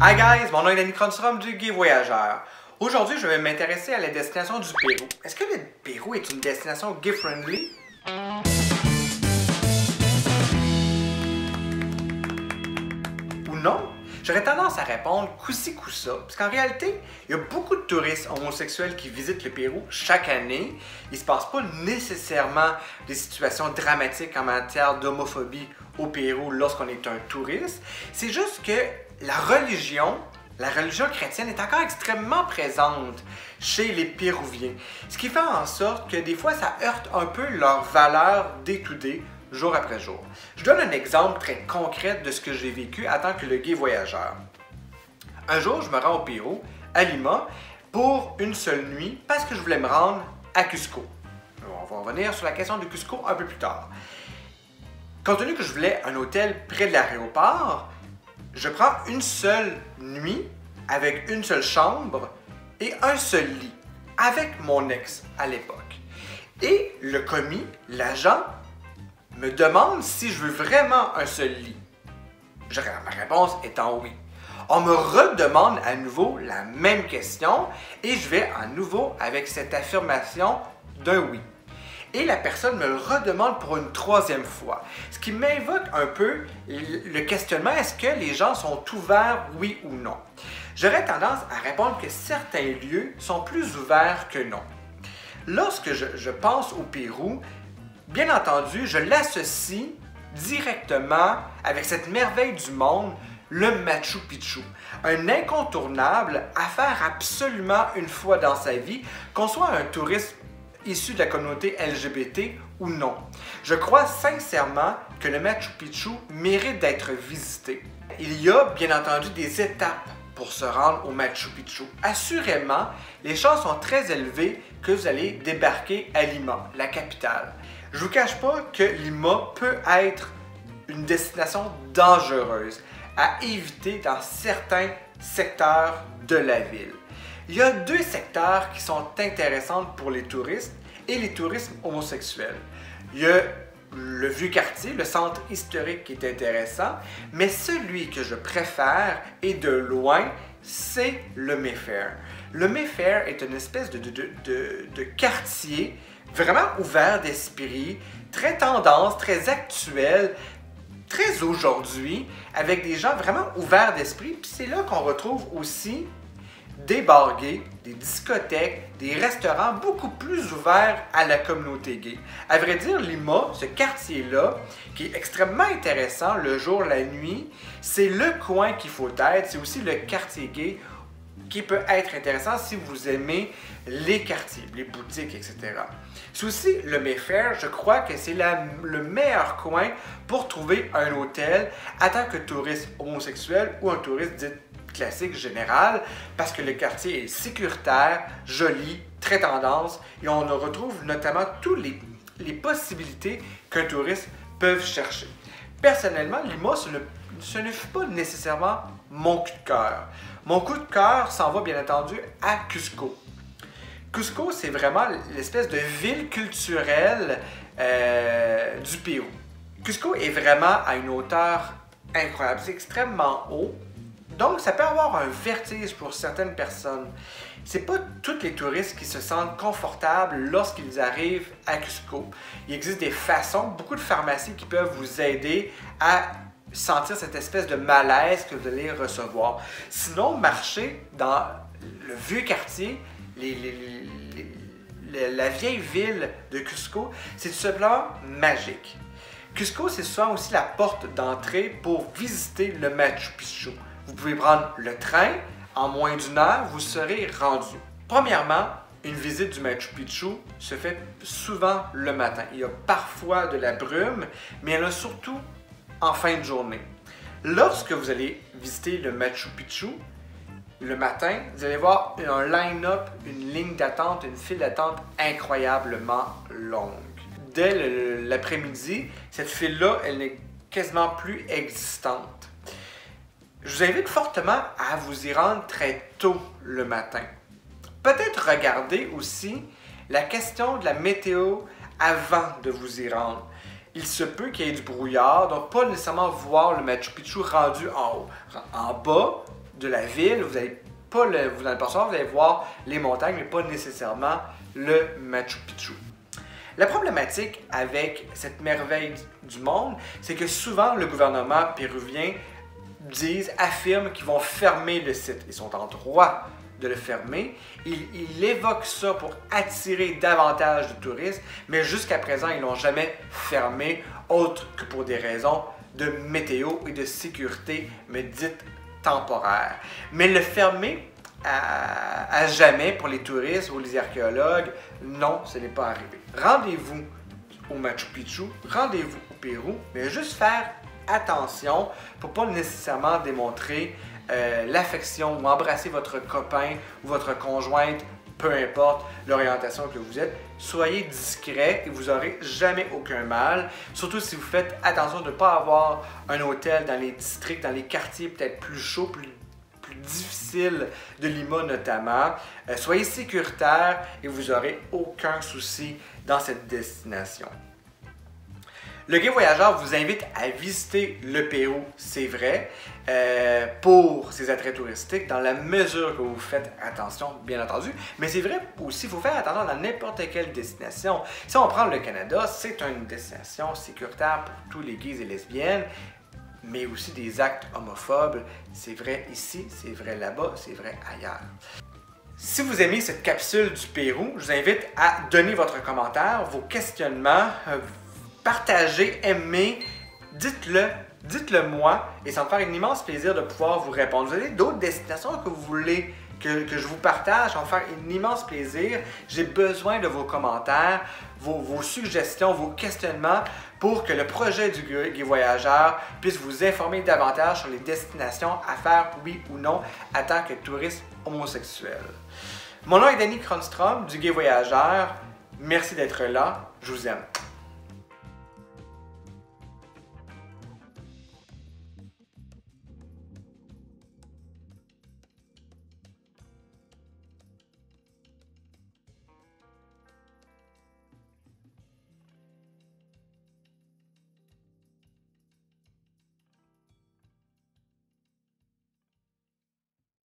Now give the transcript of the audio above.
Hi guys, mon nom est Danny Cronstrom du Guide Voyageur. Aujourd'hui, je vais m'intéresser à la destination du Pérou. Est-ce que le Pérou est une destination gift-friendly? Ou non? J'aurais tendance à répondre coup-ci coup-ça, parce qu'en réalité, il y a beaucoup de touristes homosexuels qui visitent le Pérou chaque année. Il ne se passe pas nécessairement des situations dramatiques en matière d'homophobie au Pérou lorsqu'on est un touriste. C'est juste que la religion chrétienne est encore extrêmement présente chez les Péruviens, ce qui fait en sorte que des fois, ça heurte un peu leurs valeurs day-to-day, jour après jour. Je donne un exemple très concret de ce que j'ai vécu en tant que le guide voyageur. Un jour, je me rends au Pérou, à Lima, pour une seule nuit, parce que je voulais me rendre à Cusco. On va revenir sur la question de Cusco un peu plus tard. Compte tenu que je voulais un hôtel près de l'aéroport, je prends une seule nuit avec une seule chambre et un seul lit, avec mon ex à l'époque. Et le commis, l'agent, me demande si je veux vraiment un seul lit. Ma réponse étant oui. On me redemande à nouveau la même question et je vais à nouveau avec cette affirmation d'un oui. Et la personne me le redemande pour une troisième fois. Ce qui m'invoque un peu le questionnement, est-ce que les gens sont ouverts, oui ou non? J'aurais tendance à répondre que certains lieux sont plus ouverts que non. Lorsque je pense au Pérou, bien entendu, je l'associe directement avec cette merveille du monde, le Machu Picchu. Un incontournable à faire absolument une fois dans sa vie, qu'on soit un touriste issu de la communauté LGBT ou non. Je crois sincèrement que le Machu Picchu mérite d'être visité. Il y a bien entendu des étapes pour se rendre au Machu Picchu. Assurément, les chances sont très élevées que vous allez débarquer à Lima, la capitale. Je ne vous cache pas que Lima peut être une destination dangereuse à éviter dans certains secteurs de la ville. Il y a deux secteurs qui sont intéressants pour les touristes et les touristes homosexuels. Il y a le vieux quartier, le centre historique qui est intéressant, mais celui que je préfère et de loin, c'est le Mayfair. Le Mayfair est une espèce de quartier vraiment ouvert d'esprit, très tendance, très actuel, très aujourd'hui, avec des gens vraiment ouverts d'esprit. Puis c'est là qu'on retrouve aussi des bars gays, des discothèques, des restaurants beaucoup plus ouverts à la communauté gay. À vrai dire, Lima, ce quartier-là, qui est extrêmement intéressant le jour, la nuit, c'est le coin qu'il faut être. C'est aussi le quartier gay qui peut être intéressant si vous aimez les quartiers, les boutiques, etc. C'est aussi le Mayfair, je crois que c'est le meilleur coin pour trouver un hôtel en tant que touriste homosexuel ou un touriste dit classique général, parce que le quartier est sécuritaire, joli, très tendance, et on retrouve notamment toutes les possibilités qu'un touriste peut chercher. Personnellement, Lima, ce ne fut pas nécessairement mon coup de cœur. Mon coup de cœur s'en va bien entendu à Cusco. Cusco, c'est vraiment l'espèce de ville culturelle du Pérou. Cusco est vraiment à une hauteur incroyable, c'est extrêmement haut. Donc, ça peut avoir un vertige pour certaines personnes. C'est pas tous les touristes qui se sentent confortables lorsqu'ils arrivent à Cusco. Il existe des façons, beaucoup de pharmacies qui peuvent vous aider à sentir cette espèce de malaise que vous allez recevoir. Sinon, marcher dans le vieux quartier, la vieille ville de Cusco, c'est tout simplement magique. Cusco, c'est souvent aussi la porte d'entrée pour visiter le Machu Picchu. Vous pouvez prendre le train, en moins d'une heure, vous serez rendu. Premièrement, une visite du Machu Picchu se fait souvent le matin. Il y a parfois de la brume, mais il y en a surtout en fin de journée. Lorsque vous allez visiter le Machu Picchu, le matin, vous allez voir un line-up, une ligne d'attente, une file d'attente incroyablement longue. Dès l'après-midi, cette file-là, elle n'est quasiment plus existante. Je vous invite fortement à vous y rendre très tôt le matin. Peut-être regarder aussi la question de la météo avant de vous y rendre. Il se peut qu'il y ait du brouillard, donc pas nécessairement voir le Machu Picchu rendu en haut. En bas, de la ville, vous allez pas vous allez percevoir, vous allez voir les montagnes, mais pas nécessairement le Machu Picchu. La problématique avec cette merveille du monde, c'est que souvent le gouvernement péruvien affirme qu'ils vont fermer le site. Ils sont en droit de le fermer. Ils évoquent ça pour attirer davantage de touristes, mais jusqu'à présent, ils ne l'ont jamais fermé, autre que pour des raisons de météo et de sécurité, mais dites temporaires. Mais le fermer à jamais pour les touristes ou les archéologues, non, ce n'est pas arrivé. Rendez-vous au Machu Picchu, rendez-vous au Pérou, mais juste faire attention pour ne pas nécessairement démontrer l'affection ou embrasser votre copain ou votre conjointe, peu importe l'orientation que vous êtes. Soyez discret et vous n'aurez jamais aucun mal, surtout si vous faites attention de ne pas avoir un hôtel dans les districts, dans les quartiers peut-être plus chauds, plus difficiles de Lima notamment. Soyez sécuritaire et vous n'aurez aucun souci dans cette destination. Le guide voyageur vous invite à visiter le Pérou, c'est vrai, pour ses attraits touristiques, dans la mesure que vous faites attention, bien entendu. Mais c'est vrai aussi, il faut faire attention dans n'importe quelle destination. Si on prend le Canada, c'est une destination sécuritaire pour tous les gays et lesbiennes, mais aussi des actes homophobes. C'est vrai ici, c'est vrai là-bas, c'est vrai ailleurs. Si vous aimez cette capsule du Pérou, je vous invite à donner votre commentaire, vos questionnements, partagez, aimez, dites-le moi et ça me fait un immense plaisir de pouvoir vous répondre. Vous avez d'autres destinations que vous voulez que je vous partage, ça va me faire un immense plaisir. J'ai besoin de vos commentaires, vos suggestions, vos questionnements pour que le projet du guide voyageur puisse vous informer davantage sur les destinations à faire, oui ou non, en tant que touriste homosexuel. Mon nom est Danny Cronstrom du guide voyageur. Merci d'être là. Je vous aime.